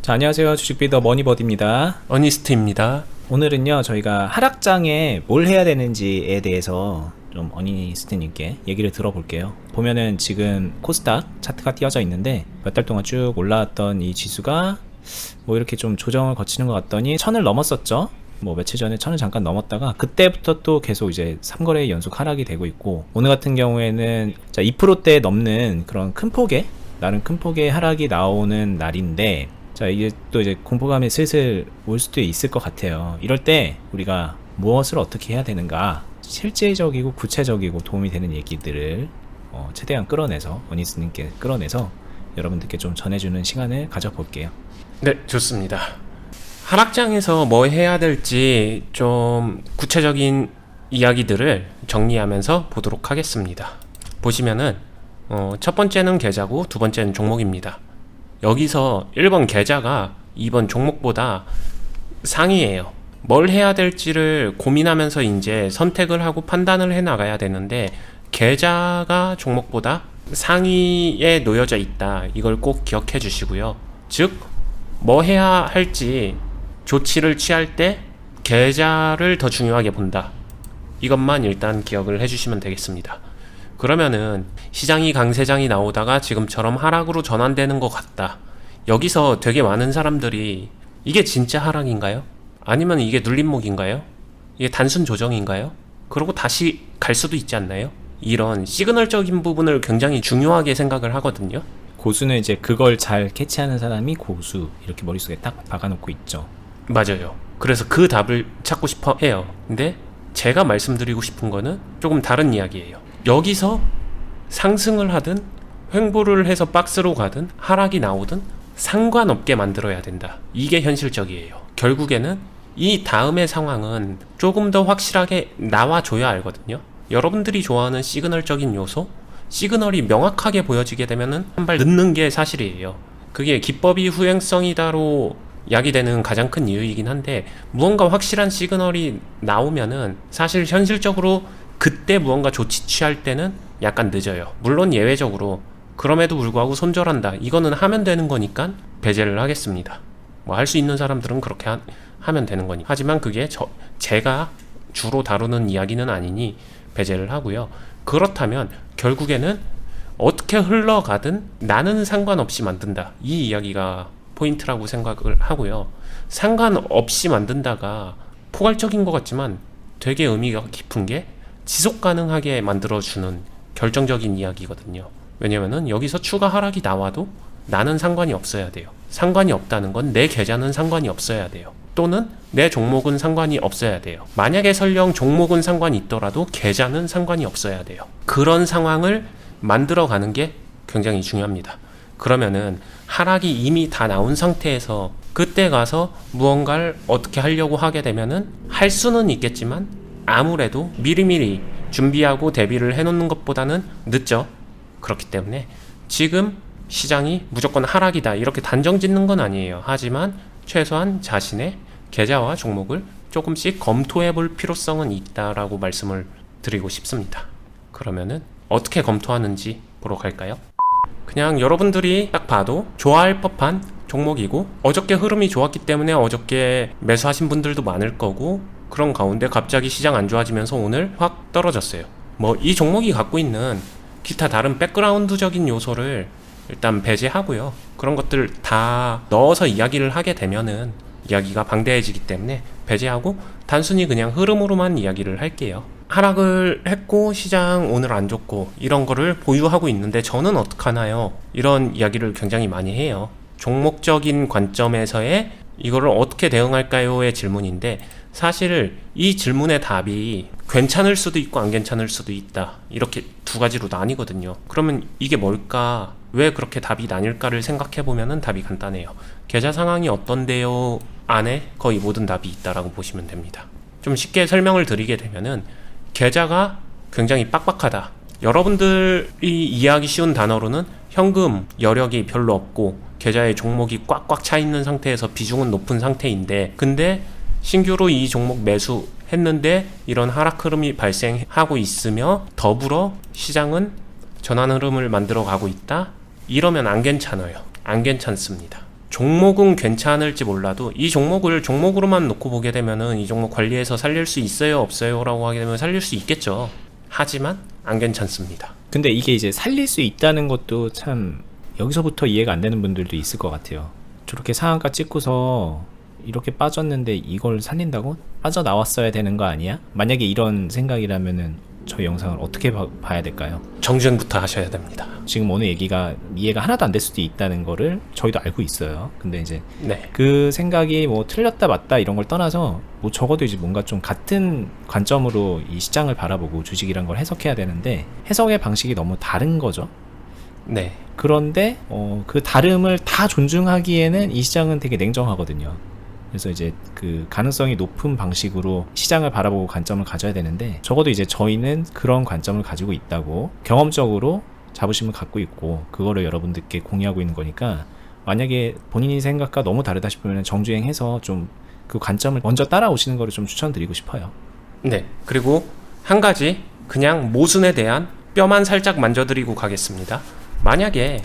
자, 안녕하세요. 주식비더 머니버디입니다. 어니스트입니다. 오늘은요, 저희가 하락장에 뭘 해야 되는지에 대해서 좀 어니스트님께 얘기를 들어볼게요. 보면은 지금 코스닥 차트가 띄어져 있는데 몇 달 동안 쭉 올라왔던 이 지수가 뭐 이렇게 좀 조정을 거치는 것 같더니 1000을 넘었었죠. 뭐 며칠 전에 1000을 잠깐 넘었다가 그때부터 또 계속 이제 3거래 연속 하락이 되고 있고, 오늘 같은 경우에는 2%대 넘는 그런 큰 폭의 하락이 나오는 날인데, 자, 이게 또 이제 공포감이 슬슬 올 수도 있을 것 같아요. 이럴 때 우리가 무엇을 어떻게 해야 되는가, 실제적이고 구체적이고 도움이 되는 얘기들을 최대한 끌어내서 어니스님께 끌어내서 여러분들께 좀 전해주는 시간을 가져볼게요. 네, 좋습니다. 하락장에서 뭐 해야 될지 좀 구체적인 이야기들을 정리하면서 보도록 하겠습니다. 보시면은 첫 번째는 계좌고 두 번째는 종목입니다. 여기서 1번 계좌가 2번 종목보다 상위예요. 뭘 해야 될지를 고민하면서 이제 선택을 하고 판단을 해 나가야 되는데, 계좌가 종목보다 상위에 놓여져 있다. 이걸 꼭 기억해 주시고요. 즉, 뭐 해야 할지 조치를 취할 때 계좌를 더 중요하게 본다. 이것만 일단 기억을 해 주시면 되겠습니다. 그러면은 시장이 강세장이 나오다가 지금처럼 하락으로 전환되는 것 같다. 여기서 되게 많은 사람들이 이게 진짜 하락인가요? 아니면 이게 눌림목인가요? 이게 단순 조정인가요? 그러고 다시 갈 수도 있지 않나요? 이런 시그널적인 부분을 굉장히 중요하게 생각을 하거든요. 고수는 이제 그걸 잘 캐치하는 사람이 고수, 이렇게 머릿속에 딱 박아놓고 있죠. 맞아요. 그래서 그 답을 찾고 싶어 해요. 근데 제가 말씀드리고 싶은 거는 조금 다른 이야기예요. 여기서 상승을 하든 횡보를 해서 박스로 가든 하락이 나오든 상관없게 만들어야 된다. 이게 현실적이에요. 결국에는 이 다음의 상황은 조금 더 확실하게 나와줘야 알거든요. 여러분들이 좋아하는 시그널적인 요소, 시그널이 명확하게 보여지게 되면은 한 발 늦는 게 사실이에요. 그게 기법이 후행성이다로 야기되는 가장 큰 이유이긴 한데, 무언가 확실한 시그널이 나오면은 사실 현실적으로 그때 무언가 조치 취할 때는 약간 늦어요. 물론 예외적으로 그럼에도 불구하고 손절한다, 이거는 하면 되는 거니까 배제를 하겠습니다. 뭐 할 수 있는 사람들은 그렇게 하면 되는 거니. 하지만 그게 제가 주로 다루는 이야기는 아니니 배제를 하고요. 그렇다면 결국에는 어떻게 흘러가든 나는 상관없이 만든다, 이 이야기가 포인트라고 생각을 하고요. 상관없이 만든다가 포괄적인 것 같지만 되게 의미가 깊은 게 지속 가능하게 만들어주는 결정적인 이야기거든요. 왜냐면은 여기서 추가 하락이 나와도 나는 상관이 없어야 돼요. 상관이 없다는 건 내 계좌는 상관이 없어야 돼요. 또는 내 종목은 상관이 없어야 돼요. 만약에 설령 종목은 상관이 있더라도 계좌는 상관이 없어야 돼요. 그런 상황을 만들어가는 게 굉장히 중요합니다. 그러면은 하락이 이미 다 나온 상태에서 그때 가서 무언가를 어떻게 하려고 하게 되면은 할 수는 있겠지만 아무래도 미리미리 준비하고 대비를 해놓는 것보다는 늦죠. 그렇기 때문에 지금 시장이 무조건 하락이다 이렇게 단정 짓는 건 아니에요. 하지만 최소한 자신의 계좌와 종목을 조금씩 검토해 볼 필요성은 있다라고 말씀을 드리고 싶습니다. 그러면은 어떻게 검토하는지 보러 갈까요? 그냥 여러분들이 딱 봐도 좋아할 법한 종목이고, 어저께 흐름이 좋았기 때문에 어저께 매수하신 분들도 많을 거고, 그런 가운데 갑자기 시장 안 좋아지면서 오늘 확 떨어졌어요. 뭐 이 종목이 갖고 있는 기타 다른 백그라운드적인 요소를 일단 배제하고요. 그런 것들 다 넣어서 이야기를 하게 되면은 이야기가 방대해지기 때문에 배제하고 단순히 그냥 흐름으로만 이야기를 할게요. 하락을 했고 시장 오늘 안 좋고 이런 거를 보유하고 있는데 저는 어떡하나요? 이런 이야기를 굉장히 많이 해요. 종목적인 관점에서의 이거를 어떻게 대응할까요의 질문인데, 사실 이 질문의 답이 괜찮을 수도 있고 안 괜찮을 수도 있다, 이렇게 두 가지로 나뉘거든요. 그러면 이게 뭘까? 왜 그렇게 답이 나뉠까를 생각해보면 답이 간단해요. 계좌 상황이 어떤데요? 안에 거의 모든 답이 있다라고 보시면 됩니다. 좀 쉽게 설명을 드리게 되면은 계좌가 굉장히 빡빡하다. 여러분들이 이해하기 쉬운 단어로는 현금 여력이 별로 없고 계좌에 종목이 꽉꽉 차 있는 상태에서 비중은 높은 상태인데, 근데 신규로 이 종목 매수했는데 이런 하락 흐름이 발생하고 있으며 더불어 시장은 전환 흐름을 만들어 가고 있다. 이러면 안 괜찮아요. 안 괜찮습니다. 종목은 괜찮을지 몰라도 이 종목을 종목으로만 놓고 보게 되면은 이 종목 관리해서 살릴 수 있어요 없어요 라고 하게 되면 살릴 수 있겠죠. 하지만 안 괜찮습니다. 근데 이게 이제 살릴 수 있다는 것도 참 여기서부터 이해가 안 되는 분들도 있을 것 같아요. 저렇게 상한가 찍고서 이렇게 빠졌는데 이걸 살린다고? 빠져나왔어야 되는 거 아니야? 만약에 이런 생각이라면은 저희 영상을 어떻게 봐야 될까요? 정주행부터 하셔야 됩니다. 지금 오늘 얘기가 이해가 하나도 안 될 수도 있다는 거를 저희도 알고 있어요. 근데 이제 네. 그 생각이 뭐 틀렸다 맞다 이런 걸 떠나서 뭐 적어도 이제 뭔가 좀 같은 관점으로 이 시장을 바라보고 주식이란 걸 해석해야 되는데 해석의 방식이 너무 다른 거죠. 네. 그런데 그 다름을 다 존중하기에는 이 시장은 되게 냉정하거든요. 그래서 이제 그 가능성이 높은 방식으로 시장을 바라보고 관점을 가져야 되는데 적어도 이제 저희는 그런 관점을 가지고 있다고 경험적으로 자부심을 갖고 있고 그거를 여러분들께 공유하고 있는 거니까 만약에 본인이 생각과 너무 다르다 싶으면 정주행해서 좀 그 관점을 먼저 따라오시는 거를 좀 추천드리고 싶어요. 네. 그리고 한 가지 그냥 모순에 대한 뼈만 살짝 만져드리고 가겠습니다. 만약에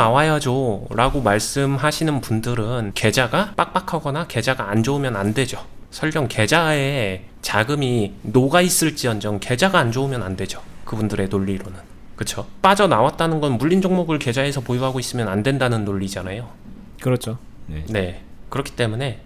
빠져나와야죠 라고 말씀하시는 분들은 계좌가 빡빡하거나 계좌가 안 좋으면 안 되죠. 설령 계좌에 자금이 녹아 있을지언정 계좌가 안 좋으면 안 되죠. 그분들의 논리로는. 그쵸? 빠져나왔다는 건 물린 종목을 계좌에서 보유하고 있으면 안 된다는 논리잖아요. 그렇죠. 네. 네. 그렇기 때문에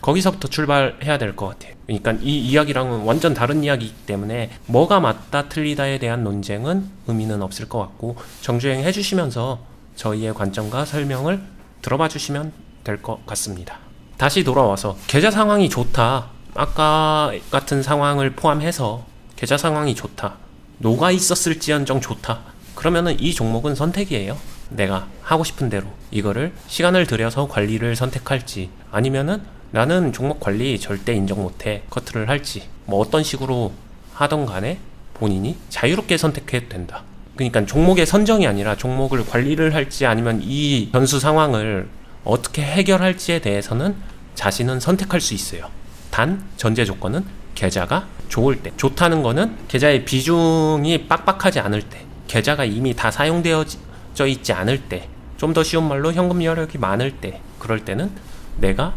거기서부터 출발해야 될 것 같아요. 그러니까 이 이야기랑은 완전 다른 이야기이기 때문에 뭐가 맞다 틀리다에 대한 논쟁은 의미는 없을 것 같고 정주행 해주시면서 저희의 관점과 설명을 들어봐 주시면 될 것 같습니다. 다시 돌아와서 계좌 상황이 좋다. 아까 같은 상황을 포함해서 계좌 상황이 좋다. 녹아 있었을지언정 좋다. 그러면은 이 종목은 선택이에요. 내가 하고 싶은 대로 이거를 시간을 들여서 관리를 선택할지 아니면은 나는 종목 관리 절대 인정 못해 커트를 할지 뭐 어떤 식으로 하던 간에 본인이 자유롭게 선택해도 된다. 그러니까 종목의 선정이 아니라 종목을 관리를 할지 아니면 이 변수 상황을 어떻게 해결할지에 대해서는 자신은 선택할 수 있어요. 단 전제 조건은 계좌가 좋을 때. 좋다는 거는 계좌의 비중이 빡빡하지 않을 때, 계좌가 이미 다 사용되어져 있지 않을 때, 좀 더 쉬운 말로 현금 여력이 많을 때, 그럴 때는 내가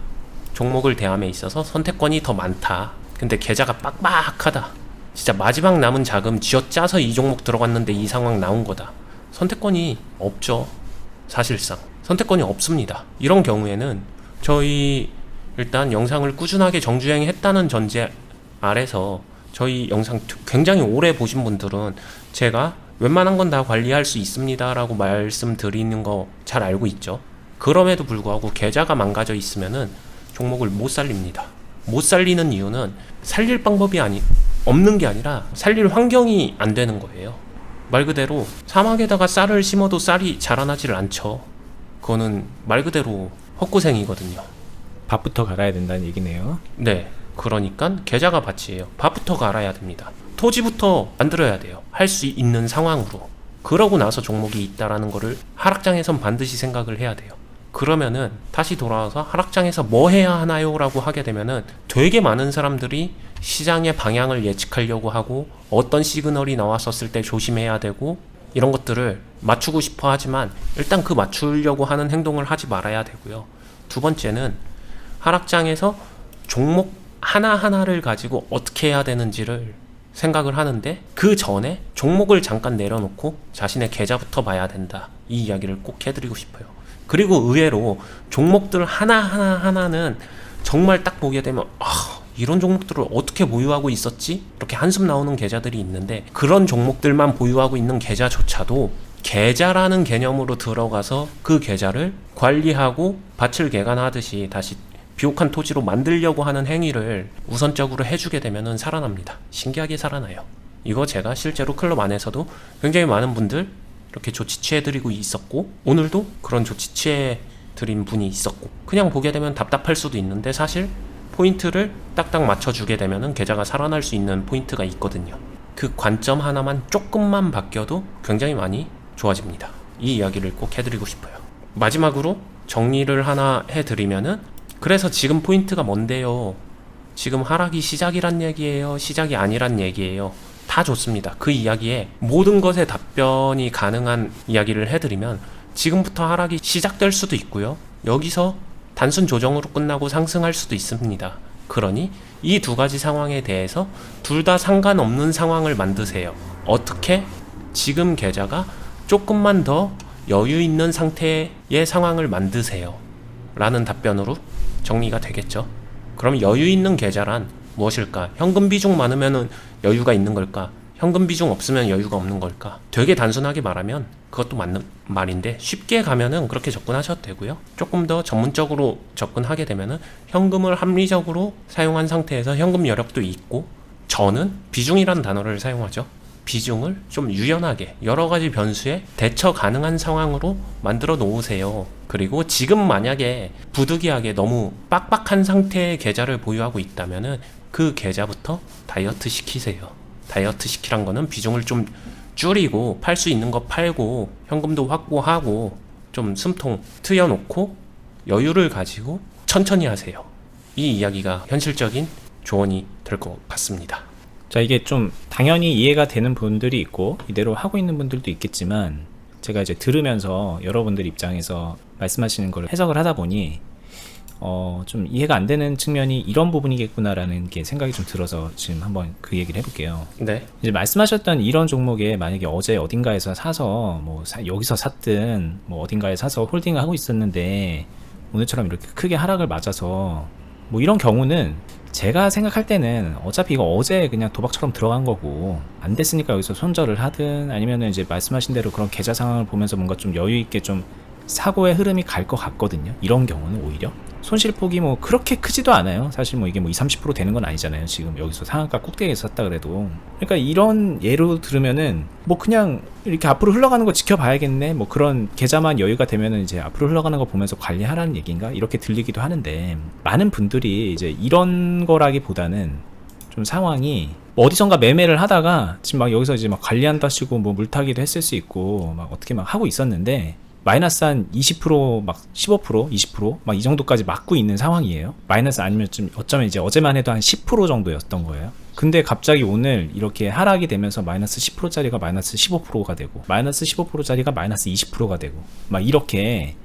종목을 대함에 있어서 선택권이 더 많다. 근데 계좌가 빡빡하다. 진짜 마지막 남은 자금 쥐어짜서 이 종목 들어갔는데 이 상황 나온 거다. 선택권이 없죠. 사실상 선택권이 없습니다. 이런 경우에는 저희 일단 영상을 꾸준하게 정주행했다는 전제 아래서 저희 영상 굉장히 오래 보신 분들은 제가 웬만한 건 다 관리할 수 있습니다 라고 말씀드리는 거 잘 알고 있죠. 그럼에도 불구하고 계좌가 망가져 있으면은 종목을 못 살립니다. 못 살리는 이유는 살릴 방법이 없는 게 아니라 살릴 환경이 안 되는 거예요. 말 그대로 사막에다가 쌀을 심어도 쌀이 자라나지를 않죠. 그거는 말 그대로 헛고생이거든요. 밥부터 갈아야 된다는 얘기네요. 네. 그러니까 계좌가 밭이에요. 밥부터 갈아야 됩니다. 토지부터 만들어야 돼요. 할 수 있는 상황으로. 그러고 나서 종목이 있다라는 거를 하락장에선 반드시 생각을 해야 돼요. 그러면은 다시 돌아와서 하락장에서 뭐 해야 하나요? 라고 하게 되면은 되게 많은 사람들이 시장의 방향을 예측하려고 하고 어떤 시그널이 나왔었을 때 조심해야 되고 이런 것들을 맞추고 싶어 하지만 일단 그 맞추려고 하는 행동을 하지 말아야 되고요. 두 번째는 하락장에서 종목 하나하나를 가지고 어떻게 해야 되는지를 생각을 하는데 그 전에 종목을 잠깐 내려놓고 자신의 계좌부터 봐야 된다. 이 이야기를 꼭 해드리고 싶어요. 그리고 의외로 종목들 하나하나는 정말 딱 보게 되면 이런 종목들을 어떻게 보유하고 있었지? 이렇게 한숨 나오는 계좌들이 있는데 그런 종목들만 보유하고 있는 계좌조차도 계좌라는 개념으로 들어가서 그 계좌를 관리하고 밭을 개간하듯이 다시 비옥한 토지로 만들려고 하는 행위를 우선적으로 해주게 되면은 살아납니다. 신기하게 살아나요. 이거 제가 실제로 클럽 안에서도 굉장히 많은 분들 이렇게 조치 취해드리고 있었고 오늘도 그런 조치 취해드린 분이 있었고 그냥 보게 되면 답답할 수도 있는데 사실 포인트를 딱딱 맞춰주게 되면은 계좌가 살아날 수 있는 포인트가 있거든요. 그 관점 하나만 조금만 바뀌어도 굉장히 많이 좋아집니다. 이 이야기를 꼭 해드리고 싶어요. 마지막으로 정리를 하나 해드리면은 그래서 지금 포인트가 뭔데요? 지금 하락이 시작이란 얘기예요? 시작이 아니란 얘기예요? 다 좋습니다. 그 이야기에 모든 것에 답변이 가능한 이야기를 해드리면 지금부터 하락이 시작될 수도 있고요. 여기서 단순 조정으로 끝나고 상승할 수도 있습니다. 그러니 이 두 가지 상황에 대해서 둘 다 상관없는 상황을 만드세요. 어떻게? 지금 계좌가 조금만 더 여유 있는 상태의 상황을 만드세요. 라는 답변으로 정리가 되겠죠. 그럼 여유 있는 계좌란 무엇일까? 현금 비중 많으면 여유가 있는 걸까? 현금 비중 없으면 여유가 없는 걸까? 되게 단순하게 말하면 그것도 맞는 말인데, 쉽게 가면은 그렇게 접근하셔도 되고요. 조금 더 전문적으로 접근하게 되면은 현금을 합리적으로 사용한 상태에서 현금 여력도 있고, 저는 비중이라는 단어를 사용하죠. 비중을 좀 유연하게 여러 가지 변수에 대처 가능한 상황으로 만들어 놓으세요. 그리고 지금 만약에 부득이하게 너무 빡빡한 상태의 계좌를 보유하고 있다면은 그 계좌부터 다이어트 시키세요. 다이어트 시키란 거는 비중을 좀 줄이고 팔 수 있는 거 팔고 현금도 확보하고 좀 숨통 트여놓고 여유를 가지고 천천히 하세요. 이 이야기가 현실적인 조언이 될 것 같습니다. 자, 이게 좀 당연히 이해가 되는 분들이 있고 이대로 하고 있는 분들도 있겠지만, 제가 이제 들으면서 여러분들 입장에서 말씀하시는 걸 해석을 하다 보니 좀 이해가 안 되는 측면이 이런 부분이겠구나라는 게 생각이 좀 들어서 지금 한번 그 얘기를 해볼게요. 네. 이제 말씀하셨던 이런 종목에 만약에 어제 어딘가에서 사서 여기서 샀든 어딘가에 사서 홀딩을 하고 있었는데 오늘처럼 이렇게 크게 하락을 맞아서 이런 경우는 제가 생각할 때는 어차피 이거 어제 그냥 도박처럼 들어간 거고 안 됐으니까 여기서 손절을 하든, 아니면은 이제 말씀하신 대로 그런 계좌 상황을 보면서 뭔가 좀 여유 있게 좀 사고의 흐름이 갈 것 같거든요. 이런 경우는 오히려 손실폭이 그렇게 크지도 않아요. 사실 이게 20-30% 되는 건 아니잖아요. 지금 여기서 상한가 꼭대기에서 샀다 그래도. 그러니까 이런 예로 들으면은 그냥 이렇게 앞으로 흘러가는 거 지켜봐야겠네, 그런 계좌만 여유가 되면은 이제 앞으로 흘러가는 거 보면서 관리하라는 얘기인가 이렇게 들리기도 하는데, 많은 분들이 이제 이런 거라기보다는 좀 상황이 어디선가 매매를 하다가 지금 여기서 이제 관리한다 시고 물타기도 했을 수 있고 어떻게 하고 있었는데, 마이너스 한 20%, 15%, 20%, 이 정도까지 맞고 있는 상황이에요. 마이너스 아니면 좀 어쩌면 이제 어제만 해도 한 10% 정도였던 거예요. 근데 갑자기 오늘 이렇게 하락이 되면서 마이너스 10%짜리가 마이너스 15%가 되고, 마이너스 15%짜리가 마이너스 20%가 되고, 이렇게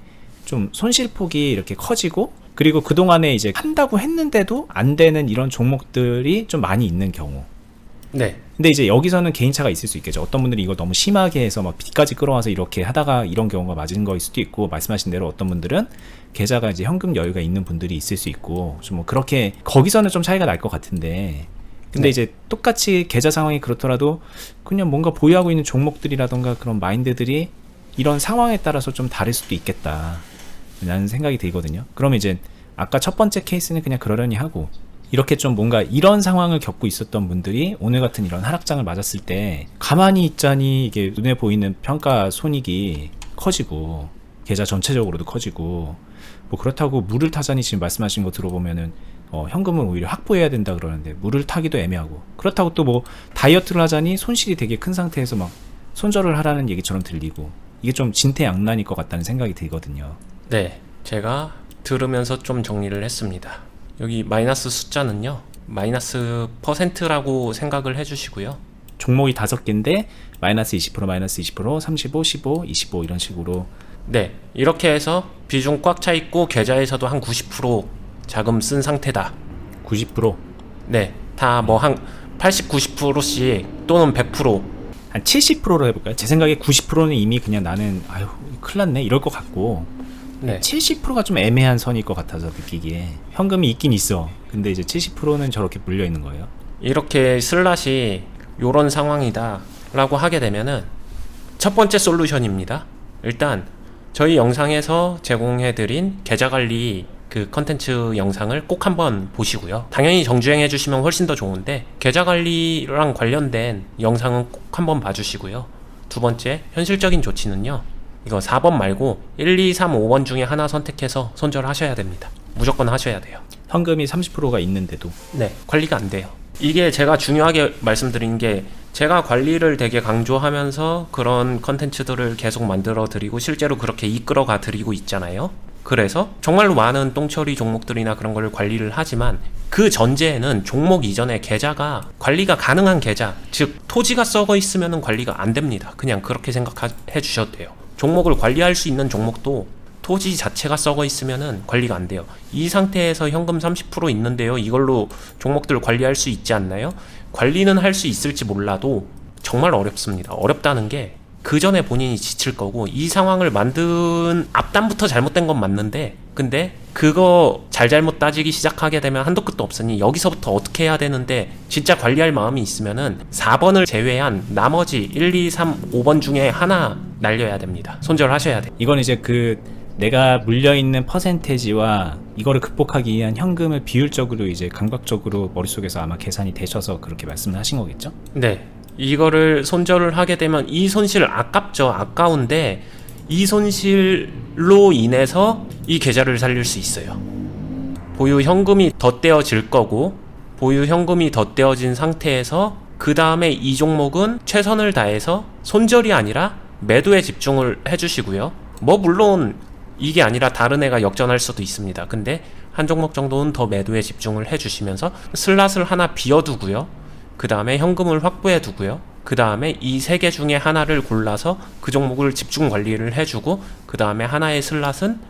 좀 손실폭이 이렇게 커지고, 그리고 그동안에 이제 한다고 했는데도 안 되는 이런 종목들이 좀 많이 있는 경우. 네. 근데 이제 여기서는 개인차가 있을 수 있겠죠. 어떤 분들이 이걸 너무 심하게 해서 빚까지 끌어와서 이렇게 하다가 이런 경우가 맞은 거일 수도 있고, 말씀하신 대로 어떤 분들은 계좌가 이제 현금 여유가 있는 분들이 있을 수 있고, 좀 그렇게 거기서는 좀 차이가 날 것 같은데, 근데 네. 이제 똑같이 계좌 상황이 그렇더라도 그냥 뭔가 보유하고 있는 종목들이라던가 그런 마인드들이 이런 상황에 따라서 좀 다를 수도 있겠다 라는 생각이 들거든요. 그러면 이제 아까 첫 번째 케이스는 그냥 그러려니 하고, 이렇게 좀 뭔가 이런 상황을 겪고 있었던 분들이 오늘 같은 이런 하락장을 맞았을 때 가만히 있자니 이게 눈에 보이는 평가 손익이 커지고 계좌 전체적으로도 커지고, 그렇다고 물을 타자니 지금 말씀하신 거 들어보면은 현금을 오히려 확보해야 된다 그러는데 물을 타기도 애매하고, 그렇다고 또 다이어트를 하자니 손실이 되게 큰 상태에서 손절을 하라는 얘기처럼 들리고, 이게 좀 진퇴양난일 것 같다는 생각이 들거든요. 네. 제가 들으면서 좀 정리를 했습니다. 여기 마이너스 숫자는요, 마이너스 %라고 생각을 해주시고요. 종목이 5개인데 마이너스 20%, 마이너스 20%, 35, 15, 25 이런 식으로. 네, 이렇게 해서 비중 꽉 차 있고 계좌에서도 한 90% 자금 쓴 상태다. 90%? 네, 다 한 80, 90%씩 또는 100%. 한 70%로 해볼까요? 제 생각에 90%는 이미 그냥 나는 큰일 났네 이럴 것 같고, 네. 70%가 좀 애매한 선일 것 같아서 느끼기에. 현금이 있긴 있어. 근데 이제 70%는 저렇게 물려 있는 거예요. 이렇게 슬롯이 요런 상황이다 라고 하게 되면은 첫 번째 솔루션입니다. 일단 저희 영상에서 제공해드린 계좌관리 그 컨텐츠 영상을 꼭 한번 보시고요. 당연히 정주행 해주시면 훨씬 더 좋은데, 계좌관리랑 관련된 영상은 꼭 한번 봐주시고요. 두 번째, 현실적인 조치는요, 이거 4번 말고 1, 2, 3, 5번 중에 하나 선택해서 손절하셔야 됩니다. 무조건 하셔야 돼요. 현금이 30%가 있는데도. 네, 관리가 안 돼요. 이게 제가 중요하게 말씀드린 게, 제가 관리를 되게 강조하면서 그런 컨텐츠들을 계속 만들어 드리고 실제로 그렇게 이끌어 가 드리고 있잖아요. 그래서 정말로 많은 똥처리 종목들이나 그런 걸 관리를 하지만, 그 전제에는 종목 이전에 계좌가 관리가 가능한 계좌, 즉 토지가 썩어 있으면 관리가 안 됩니다. 그냥 그렇게 생각해 주셔도 돼요. 종목을 관리할 수 있는 종목도 토지 자체가 썩어 있으면은 관리가 안 돼요. 이 상태에서 현금 30% 있는데요. 이걸로 종목들 관리할 수 있지 않나요? 관리는 할 수 있을지 몰라도 정말 어렵습니다. 어렵다는 게 그 전에 본인이 지칠 거고, 이 상황을 만든 앞단부터 잘못된 건 맞는데, 근데 그거 잘잘못 따지기 시작하게 되면 한도 끝도 없으니 여기서부터 어떻게 해야 되는데, 진짜 관리할 마음이 있으면은 4번을 제외한 나머지 1, 2, 3, 5번 중에 하나 날려야 됩니다. 손절하셔야 돼요. 이건 이제 그 내가 물려있는 퍼센테지와 이거를 극복하기 위한 현금을 비율적으로 이제 감각적으로 머릿속에서 아마 계산이 되셔서 그렇게 말씀을 하신 거겠죠? 네. 이거를 손절을 하게 되면 이 손실 아깝죠. 아까운데 이 손실로 인해서 이 계좌를 살릴 수 있어요. 보유 현금이 덧대어질 거고, 보유 현금이 덧대어진 상태에서 그 다음에 이 종목은 최선을 다해서 손절이 아니라 매도에 집중을 해주시고요. 뭐 물론 이게 아니라 다른 애가 역전할 수도 있습니다. 근데 한 종목 정도는 더 매도에 집중을 해주시면서 슬롯을 하나 비워두고요. 그 다음에 현금을 확보해 두고요. 그 다음에 이 세 개 중에 하나를 골라서 그 종목을 집중 관리를 해주고, 그 다음에 하나의 슬롯은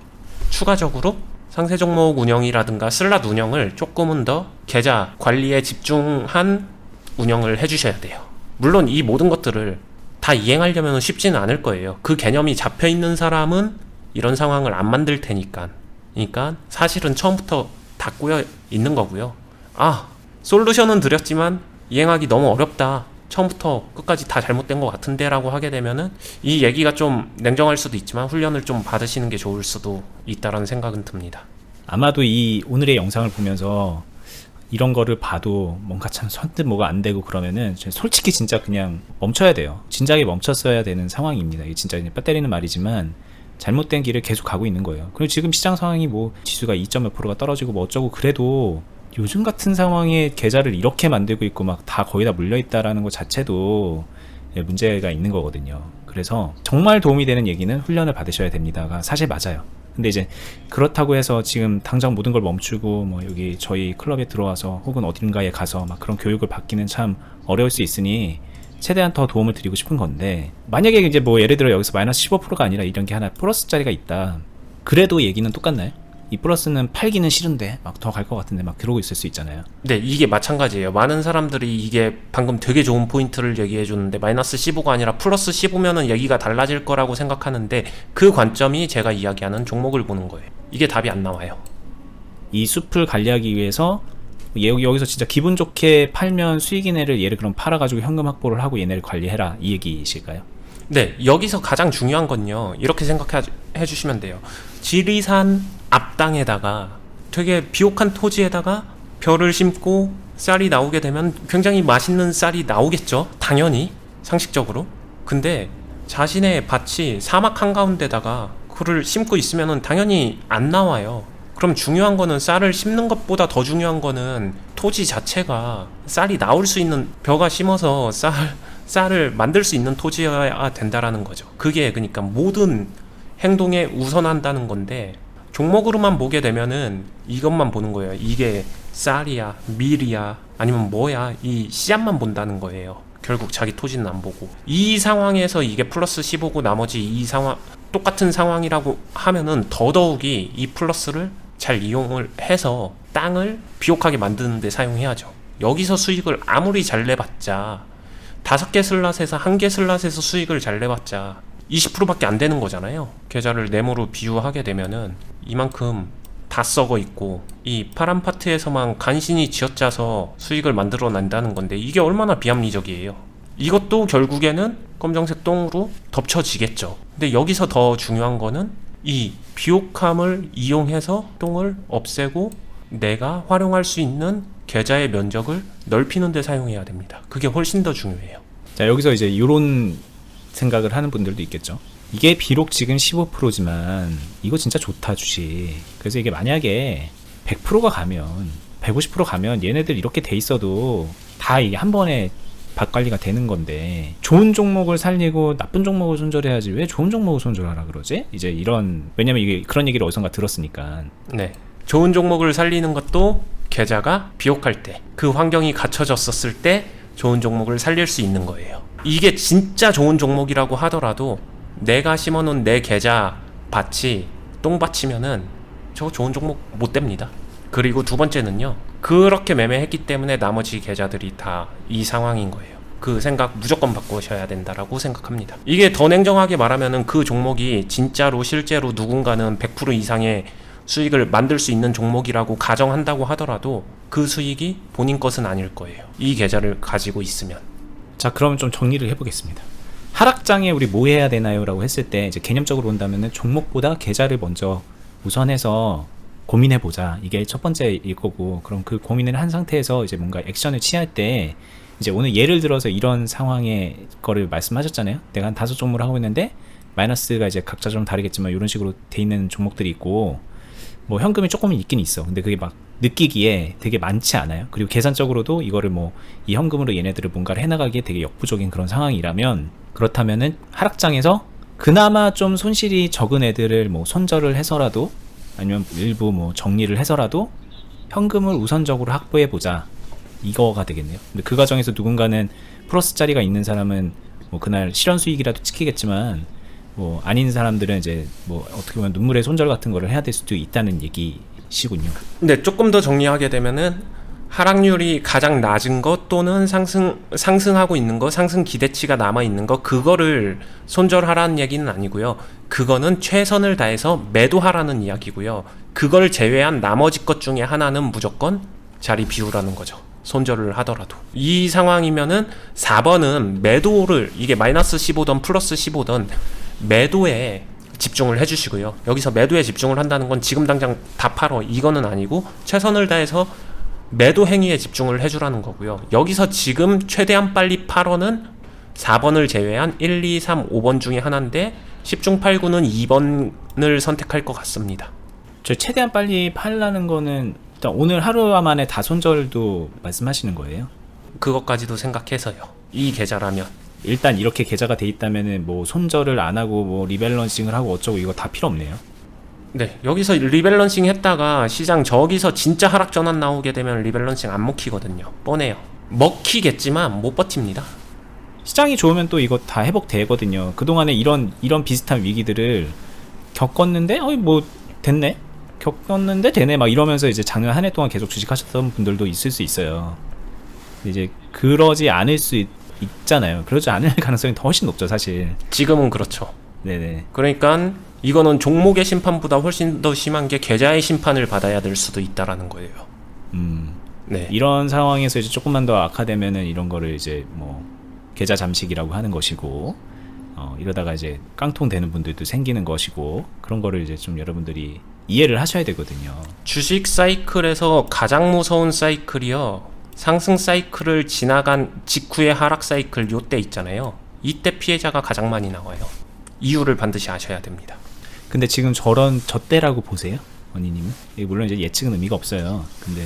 추가적으로 상세 종목 운영이라든가 슬롯 운영을 조금은 더 계좌 관리에 집중한 운영을 해주셔야 돼요. 물론 이 모든 것들을 다 이행하려면 쉽지는 않을 거예요. 그 개념이 잡혀있는 사람은 이런 상황을 안 만들 테니까. 그러니까 사실은 처음부터 다 꼬여 있는 거고요. 솔루션은 드렸지만 이행하기 너무 어렵다, 처음부터 끝까지 다 잘못된 것 같은데 라고 하게 되면은 이 얘기가 좀 냉정할 수도 있지만 훈련을 좀 받으시는 게 좋을 수도 있다라는 생각은 듭니다. 아마도 이 오늘의 영상을 보면서 이런 거를 봐도 뭔가 참 선뜻 뭐가 안 되고 그러면은 솔직히 진짜 그냥 멈춰야 돼요. 진작에 멈췄어야 되는 상황입니다. 이게 진짜 뼈 때리는 말이지만 잘못된 길을 계속 가고 있는 거예요. 그리고 지금 시장 상황이 뭐 지수가 2.몇 %가 떨어지고 뭐 어쩌고 그래도 요즘 같은 상황에 계좌를 이렇게 만들고 있고 막 다 거의 다 물려있다라는 것 자체도 문제가 있는 거거든요. 그래서 정말 도움이 되는 얘기는 훈련을 받으셔야 됩니다가 사실 맞아요. 근데 이제 그렇다고 해서 지금 당장 모든 걸 멈추고 뭐 여기 저희 클럽에 들어와서 혹은 어딘가에 가서 막 그런 교육을 받기는 참 어려울 수 있으니 최대한 더 도움을 드리고 싶은 건데, 만약에 이제 뭐 예를 들어 여기서 마이너스 15%가 아니라 이런 게 하나 플러스 짜리가 있다, 그래도 얘기는 똑같나요? 이 플러스는 팔기는 싫은데 막 더 갈 것 같은데 막 그러고 있을 수 있잖아요. 네, 이게 마찬가지예요. 많은 사람들이 이게 방금 되게 좋은 포인트를 얘기해 줬는데, 마이너스 15가 아니라 플러스 15면은 얘기가 달라질 거라고 생각하는데, 그 관점이 제가 이야기하는 종목을 보는 거예요. 이게 답이 안 나와요. 이 숲을 관리하기 위해서 여기서 진짜 기분 좋게 팔면 수익인 애를 얘를 그럼 팔아가지고 현금 확보를 하고 얘네를 관리해라, 이 얘기이실까요? 네, 여기서 가장 중요한 건요, 이렇게 생각해 주시면 돼요. 지리산 앞당에다가 되게 비옥한 토지에다가 벼를 심고 쌀이 나오게 되면 굉장히 맛있는 쌀이 나오겠죠, 당연히 상식적으로. 근데 자신의 밭이 사막 한가운데다가 그를 심고 있으면 당연히 안 나와요. 그럼 중요한 거는 쌀을 심는 것보다 더 중요한 거는 토지 자체가 쌀이 나올 수 있는, 벼가 심어서 쌀을 만들 수 있는 토지여야 된다라는 거죠. 그게 그러니까 모든 행동에 우선한다는 건데, 종목으로만 보게 되면은 이것만 보는 거예요. 이게 쌀이야, 밀이야, 아니면 뭐야, 이 씨앗만 본다는 거예요. 결국 자기 토지는 안 보고. 이 상황에서 이게 플러스 15고 나머지 이 상황 똑같은 상황이라고 하면은 더더욱이 이 플러스를 잘 이용을 해서 땅을 비옥하게 만드는 데 사용해야죠. 여기서 수익을 아무리 잘 내봤자 5개 슬롯에서 1개 슬롯에서 수익을 잘 내봤자 20%밖에 안 되는 거잖아요. 계좌를 네모로 비유하게 되면은 이만큼 다 썩어 있고 이 파란 파트에서만 간신히 쥐어짜서 수익을 만들어 낸다는 건데, 이게 얼마나 비합리적이에요. 이것도 결국에는 검정색 똥으로 덮쳐지겠죠. 근데 여기서 더 중요한 거는 이 비옥함을 이용해서 똥을 없애고 내가 활용할 수 있는 계좌의 면적을 넓히는 데 사용해야 됩니다. 그게 훨씬 더 중요해요. 자, 여기서 이제 이런 생각을 하는 분들도 있겠죠. 이게 비록 지금 15%지만 이거 진짜 좋다 주식. 그래서 이게 만약에 100%가 가면 150% 가면 얘네들 이렇게 돼 있어도 다 이게 한 번에 밭 관리가 되는 건데, 좋은 종목을 살리고 나쁜 종목을 손절해야지 왜 좋은 종목을 손절하라 그러지? 이제 이런, 왜냐면 이게 그런 얘기를 어디선가 들었으니까. 네, 좋은 종목을 살리는 것도 계좌가 비옥할 때, 그 환경이 갖춰졌었을 때 좋은 종목을 살릴 수 있는 거예요. 이게 진짜 좋은 종목이라고 하더라도 내가 심어놓은 내 계좌 밭이 똥받치면은 저 좋은 종목 못 됩니다. 그리고 두 번째는요, 그렇게 매매했기 때문에 나머지 계좌들이 다 이 상황인 거예요. 그 생각 무조건 바꾸셔야 된다라고 생각합니다. 이게 더 냉정하게 말하면은 그 종목이 진짜로 실제로 누군가는 100% 이상의 수익을 만들 수 있는 종목이라고 가정한다고 하더라도 그 수익이 본인 것은 아닐 거예요. 이 계좌를 가지고 있으면. 자, 그럼 좀 정리를 해보겠습니다. 하락장에 우리 뭐 해야 되나요? 라고 했을 때 이제 개념적으로 본다면은 종목보다 계좌를 먼저 우선해서 고민해보자. 이게 첫 번째일 거고, 그럼 그 고민을 한 상태에서 이제 뭔가 액션을 취할 때 이제 오늘 예를 들어서 이런 상황의 거를 말씀하셨잖아요. 내가 한 5종목을 하고 있는데 마이너스가 이제 각자 좀 다르겠지만 이런 식으로 돼 있는 종목들이 있고, 뭐 현금이 조금은 있긴 있어. 근데 그게 막 느끼기에 되게 많지 않아요. 그리고 계산적으로도 이거를 뭐 이 현금으로 얘네들을 뭔가를 해나가기에 되게 역부족인 그런 상황이라면, 그렇다면은 하락장에서 그나마 좀 손실이 적은 애들을 뭐 손절을 해서라도 아니면 일부 뭐 정리를 해서라도 현금을 우선적으로 확보해보자, 이거가 되겠네요. 근데 그 과정에서 누군가는 플러스 자리가 있는 사람은 뭐 그날 실현 수익이라도 지키겠지만, 뭐 아닌 사람들은 이제 뭐 어떻게 보면 눈물의 손절 같은 거를 해야 될 수도 있다는 얘기시군요. 근데 조금 더 정리하게 되면은 하락률이 가장 낮은 것 또는 상승하고 있는 거, 상승 기대치가 남아 있는 거, 그거를 손절하라는 얘기는 아니고요. 그거는 최선을 다해서 매도하라는 이야기고요. 그걸 제외한 나머지 것 중에 하나는 무조건 자리 비우라는 거죠. 손절을 하더라도. 이 상황이면은 4번은 매도를, 이게 마이너스 15던 플러스 15던 매도에 집중을 해주시고요. 여기서 매도에 집중을 한다는 건 지금 당장 다 팔어, 이거는 아니고 최선을 다해서 매도 행위에 집중을 해주라는 거고요. 여기서 지금 최대한 빨리 팔어는 4번을 제외한 1, 2, 3, 5번 중에 하나인데 10중 8구는 2번을 선택할 것 같습니다. 저 최대한 빨리 팔라는 거는 일단 오늘 하루 만에 다 손절도 말씀하시는 거예요? 그것까지도 생각해서요. 이 계좌라면. 일단 이렇게 계좌가 돼 있다면은 뭐 손절을 안 하고 뭐 리밸런싱을 하고 어쩌고 이거 다 필요 없네요. 네, 여기서 리밸런싱 했다가 시장 저기서 진짜 하락 전환 나오게 되면 리밸런싱 안 먹히거든요. 뻔해요. 먹히겠지만 못 버팁니다. 시장이 좋으면 또 이거 다 회복되거든요. 그동안에 이런 비슷한 위기들을 겪었는데 뭐 됐네? 겪었는데 되네? 막 이러면서 이제 작년 한 해 동안 계속 주식하셨던 분들도 있을 수 있어요. 이제 그러지 않을 수 있잖아요. 그러지 않을 가능성이 더 훨씬 높죠, 사실. 지금은 그렇죠. 네네. 그러니까 이거는 종목의 심판보다 훨씬 더 심한 게 계좌의 심판을 받아야 될 수도 있다라는 거예요. 네. 이런 상황에서 이제 조금만 더 악화되면은 이런 거를 이제 뭐 계좌 잠식이라고 하는 것이고, 이러다가 이제 깡통 되는 분들도 생기는 것이고, 그런 거를 이제 좀 여러분들이 이해를 하셔야 되거든요. 주식 사이클에서 가장 무서운 사이클이요, 상승 사이클을 지나간 직후의 하락 사이클, 요때 있잖아요. 이때 피해자가 가장 많이 나와요. 이유를 반드시 아셔야 됩니다. 근데 지금 저 때라고 보세요? 언니님은? 물론 이제 예측은 의미가 없어요. 근데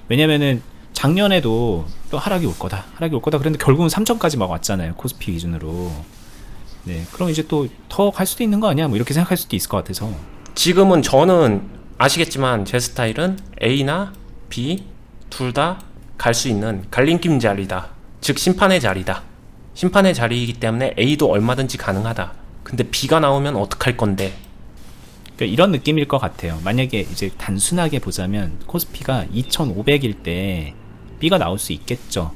왜냐면은 작년에도 또 하락이 올 거다 그랬는데 결국은 3천까지 막 왔잖아요, 코스피 기준으로. 네, 그럼 이제 또 더 갈 수도 있는 거 아니야? 뭐 이렇게 생각할 수도 있을 것 같아서. 지금은 저는 아시겠지만 제 스타일은 A나 B 둘 다 갈 수 있는 갈림길 자리다. 즉 심판의 자리다. 심판의 자리이기 때문에 A도 얼마든지 가능하다. 근데 B가 나오면 어떡할 건데? 그러니까 이런 느낌일 것 같아요. 만약에 이제 단순하게 보자면 코스피가 2,500일 때 B가 나올 수 있겠죠.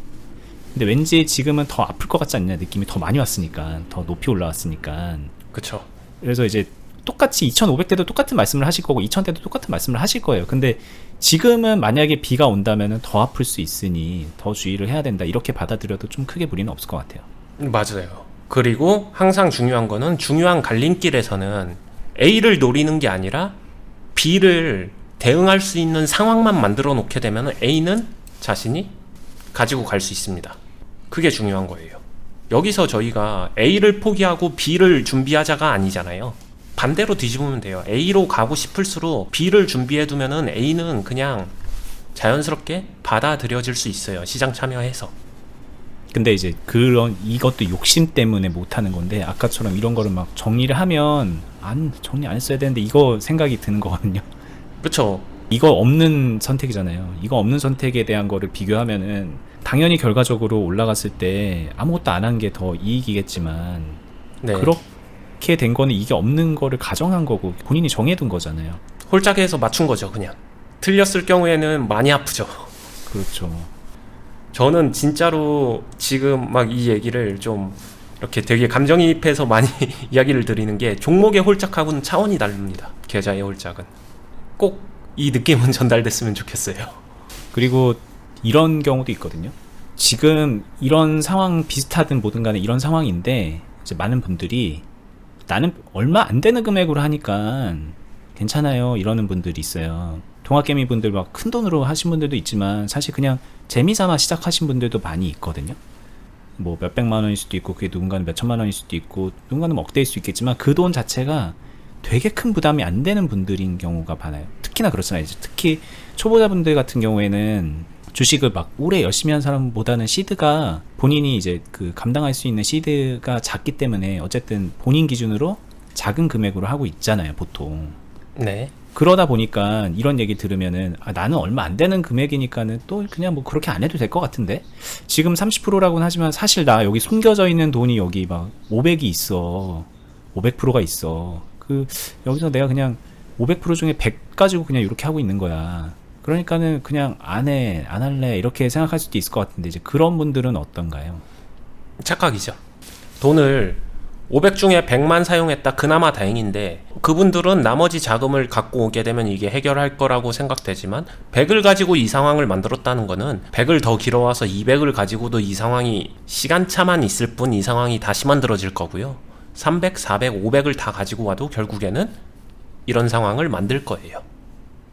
근데 왠지 지금은 더 아플 것 같지 않냐, 느낌이 더 많이 왔으니까, 더 높이 올라왔으니까. 그쵸. 그래서 이제 똑같이 2,500 때도 똑같은 말씀을 하실 거고 2,000 때도 똑같은 말씀을 하실 거예요. 근데 지금은 만약에 B가 온다면 더 아플 수 있으니 더 주의를 해야 된다, 이렇게 받아들여도 좀 크게 무리는 없을 것 같아요. 맞아요. 그리고 항상 중요한 거는, 중요한 갈림길에서는 A를 노리는 게 아니라 B를 대응할 수 있는 상황만 만들어 놓게 되면 A는 자신이 가지고 갈 수 있습니다. 그게 중요한 거예요. 여기서 저희가 A를 포기하고 B를 준비하자가 아니잖아요. 반대로 뒤집으면 돼요. A로 가고 싶을수록 B를 준비해 두면은 A는 그냥 자연스럽게 받아들여질 수 있어요. 시장 참여해서. 근데 이제 이것도 욕심 때문에 못하는 건데, 아까처럼 이런 거를 막 정리를 하면 정리 안 했어야 되는데 이거 생각이 드는 거거든요. 그쵸. 이거 없는 선택이잖아요. 이거 없는 선택에 대한 거를 비교하면은 당연히 결과적으로 올라갔을 때 아무것도 안 한 게 더 이익이겠지만, 네. 이렇게 된 거는 이게 없는 거를 가정한 거고 본인이 정해둔 거잖아요. 홀짝해서 맞춘 거죠, 그냥. 틀렸을 경우에는 많이 아프죠. 그렇죠. 저는 진짜로 지금 막 이 얘기를 좀 이렇게 되게 감정이입해서 많이 이야기를 드리는 게 종목의 홀짝하고는 차원이 다릅니다. 계좌의 홀짝은. 꼭 이 느낌은 전달됐으면 좋겠어요. 그리고 이런 경우도 있거든요. 지금 이런 상황 비슷하든 뭐든 간에 이런 상황인데 이제 많은 분들이 나는 얼마 안 되는 금액으로 하니까 괜찮아요 이러는 분들이 있어요. 동학개미 분들 막 큰 돈으로 하신 분들도 있지만 사실 그냥 재미삼아 시작하신 분들도 많이 있거든요. 뭐 몇백만 원일 수도 있고 그게 누군가는 몇천만 원일 수도 있고 누군가는 뭐 억대일 수 있겠지만 그 돈 자체가 되게 큰 부담이 안 되는 분들인 경우가 많아요. 특히나 그렇잖아요. 특히 초보자분들 같은 경우에는 주식을 막 오래 열심히 한 사람보다는 시드가 본인이 이제 그 감당할 수 있는 시드가 작기 때문에 어쨌든 본인 기준으로 작은 금액으로 하고 있잖아요, 보통. 네. 그러다 보니까 이런 얘기 들으면은 나는 얼마 안 되는 금액이니까는 또 그냥 뭐 그렇게 안 해도 될 것 같은데 지금 30%라고는 하지만 사실 나 여기 숨겨져 있는 돈이 여기 막 500이 있어. 500%가 있어. 그 여기서 내가 그냥 500% 중에 100 가지고 그냥 이렇게 하고 있는 거야. 그러니까는 그냥 안 할래 이렇게 생각할 수도 있을 것 같은데 이제 그런 분들은 어떤가요? 착각이죠. 돈을 500 중에 100만 사용했다 그나마 다행인데 그분들은 나머지 자금을 갖고 오게 되면 이게 해결할 거라고 생각되지만 100을 가지고 이 상황을 만들었다는 거는 100을 더 길어와서 200을 가지고도 이 상황이 시간차만 있을 뿐 이 상황이 다시 만들어질 거고요. 300, 400, 500을 다 가지고 와도 결국에는 이런 상황을 만들 거예요.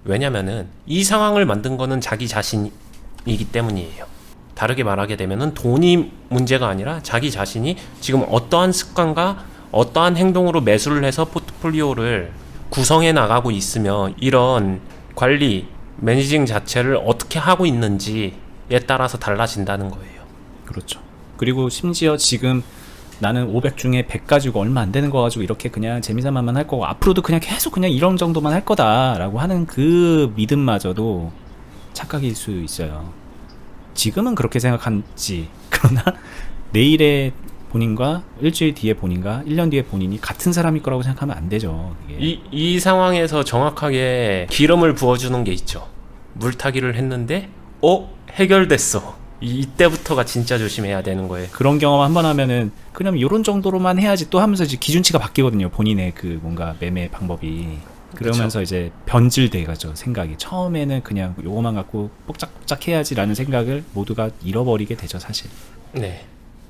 왜냐면은 이 상황을 만든 거는 자기 자신이기 때문이에요. 다르게 말하게 되면은 돈이 문제가 아니라 자기 자신이 지금 어떠한 습관과 어떠한 행동으로 매수를 해서 포트폴리오를 구성해 나가고 있으며 이런 관리, 매니징 자체를 어떻게 하고 있는지에 따라서 달라진다는 거예요. 그렇죠. 그리고 심지어 지금 나는 500 중에 100 가지고 얼마 안 되는 거 가지고 이렇게 그냥 재미삼아만 할 거고 앞으로도 그냥 계속 그냥 이런 정도만 할 거다라고 하는 그 믿음마저도 착각일 수 있어요. 지금은 그렇게 생각한지 그러나 내일의 본인과 일주일 뒤에 본인과 1년 뒤에 본인이 같은 사람일 거라고 생각하면 안 되죠. 이게. 이 상황에서 정확하게 기름을 부어주는 게 있죠. 물타기를 했는데 해결됐어. 이때부터가 진짜 조심해야 되는 거예요. 그런 경험 한번 하면은 그냥 이런 정도로만 해야지 또 하면서 이제 기준치가 바뀌거든요. 본인의 그 뭔가 매매 방법이. 그러면서 그쵸. 이제 변질돼 가죠. 생각이. 처음에는 그냥 요거만 갖고 뽁짝뽁짝 해야지라는 생각을 모두가 잃어버리게 되죠, 사실. 네.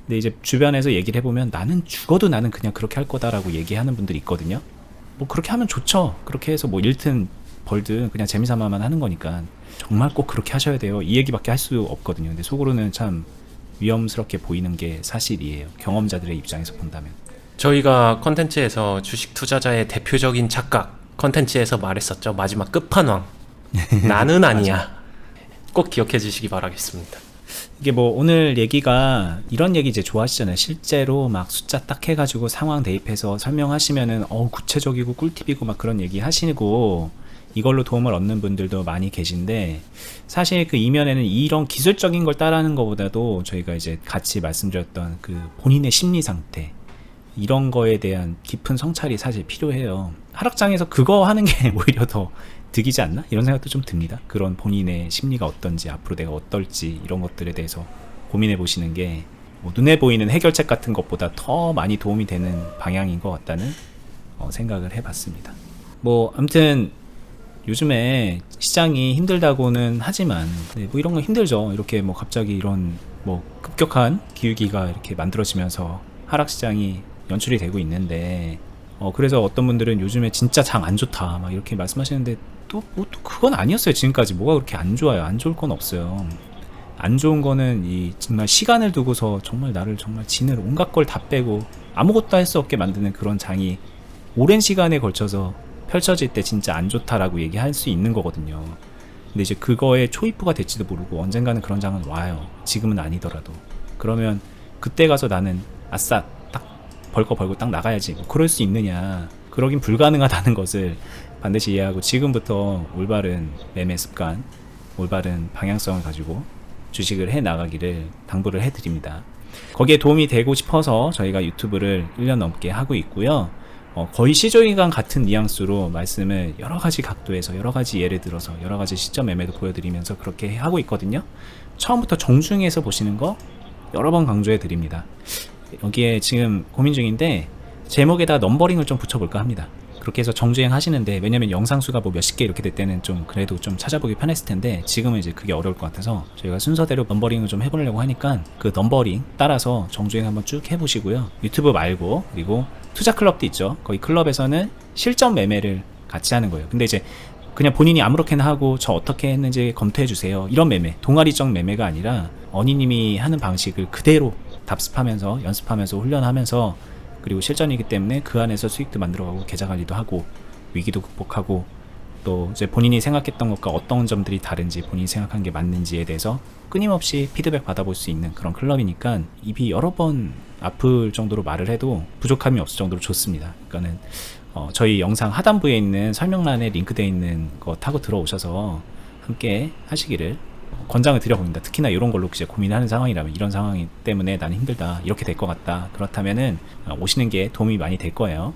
근데 이제 주변에서 얘기를 해보면 나는 죽어도 나는 그냥 그렇게 할 거다라고 얘기하는 분들이 있거든요. 뭐 그렇게 하면 좋죠. 그렇게 해서 뭐 잃든 벌든 그냥 재미삼아만 하는 거니까 정말 꼭 그렇게 하셔야 돼요. 이 얘기밖에 할 수 없거든요. 근데 속으로는 참 위험스럽게 보이는 게 사실이에요. 경험자들의 입장에서 본다면. 저희가 컨텐츠에서 주식 투자자의 대표적인 착각 컨텐츠에서 말했었죠. 마지막 끝판왕. 나는 아니야. 꼭 기억해 주시기 바라겠습니다. 이게 뭐 오늘 얘기가 이런 얘기 이제 좋아하시잖아요. 실제로 막 숫자 딱 해가지고 상황 대입해서 설명하시면은 구체적이고 꿀팁이고 막 그런 얘기 하시고 이걸로 도움을 얻는 분들도 많이 계신데 사실 그 이면에는 이런 기술적인 걸 따라하는 것보다도 저희가 이제 같이 말씀드렸던 그 본인의 심리 상태 이런 거에 대한 깊은 성찰이 사실 필요해요. 하락장에서 그거 하는 게 오히려 더 득이지 않나? 이런 생각도 좀 듭니다. 그런 본인의 심리가 어떤지 앞으로 내가 어떨지 이런 것들에 대해서 고민해 보시는 게 뭐 눈에 보이는 해결책 같은 것보다 더 많이 도움이 되는 방향인 것 같다는 생각을 해봤습니다. 뭐 아무튼 요즘에 시장이 힘들다고는 하지만 뭐 이런 거 힘들죠. 이렇게 뭐 갑자기 이런 뭐 급격한 기울기가 이렇게 만들어지면서 하락 시장이 연출이 되고 있는데 그래서 어떤 분들은 요즘에 진짜 장 안 좋다 막 이렇게 말씀하시는데 또 그건 아니었어요. 지금까지 뭐가 그렇게 안 좋아요. 안 좋을 건 없어요. 안 좋은 거는 이 정말 시간을 두고서 정말 나를 정말 지늘 온갖 걸 다 빼고 아무것도 할 수 없게 만드는 그런 장이 오랜 시간에 걸쳐서 펼쳐질 때 진짜 안 좋다라고 얘기할 수 있는 거거든요. 근데 이제 그거에 초입부가 될지도 모르고 언젠가는 그런 장은 와요. 지금은 아니더라도. 그러면 그때 가서 나는 아싸 딱 벌고 딱 나가야지. 뭐 그럴 수 있느냐. 그러긴 불가능하다는 것을 반드시 이해하고 지금부터 올바른 매매 습관, 올바른 방향성을 가지고 주식을 해 나가기를 당부를 해드립니다. 거기에 도움이 되고 싶어서 저희가 유튜브를 1년 넘게 하고 있고요. 거의 시조인간 같은 뉘앙스로 말씀을 여러 가지 각도에서 여러 가지 예를 들어서 여러 가지 시점 매매도 보여드리면서 그렇게 하고 있거든요. 처음부터 정중해서 보시는 거 여러 번 강조해 드립니다. 여기에 지금 고민 중인데 제목에다 넘버링을 좀 붙여볼까 합니다. 그렇게 해서 정주행 하시는데, 왜냐면 영상 수가 뭐 몇십 개 이렇게 될 때는 좀 그래도 좀 찾아보기 편했을 텐데 지금은 이제 그게 어려울 것 같아서 저희가 순서대로 넘버링을 좀 해보려고 하니까 그 넘버링 따라서 정주행 한번 쭉 해보시고요. 유튜브 말고 그리고 투자 클럽도 있죠. 거기 클럽에서는 실전 매매를 같이 하는 거예요. 근데 이제 그냥 본인이 아무렇게나 하고 저 어떻게 했는지 검토해 주세요, 이런 매매, 동아리적 매매가 아니라 어니님이 하는 방식을 그대로 답습하면서 연습하면서 훈련하면서, 그리고 실전이기 때문에 그 안에서 수익도 만들어가고 계좌 관리도 하고 위기도 극복하고 또 이제 본인이 생각했던 것과 어떤 점들이 다른지, 본인이 생각한 게 맞는지에 대해서 끊임없이 피드백 받아볼 수 있는 그런 클럽이니까 입이 여러 번 아플 정도로 말을 해도 부족함이 없을 정도로 좋습니다. 그러니까는 저희 영상 하단부에 있는 설명란에 링크되어 있는 거 타고 들어오셔서 함께 하시기를 권장을 드려봅니다. 특히나 이런 걸로 이제 고민하는 상황이라면, 이런 상황 때문에 나는 힘들다, 이렇게 될 것 같다, 그렇다면은 오시는 게 도움이 많이 될 거예요.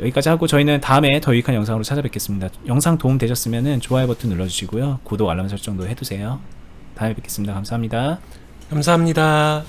여기까지 하고 저희는 다음에 더 유익한 영상으로 찾아뵙겠습니다. 영상 도움 되셨으면은 좋아요 버튼 눌러주시고요, 구독 알람 설정도 해두세요. 다음에 뵙겠습니다. 감사합니다. 감사합니다.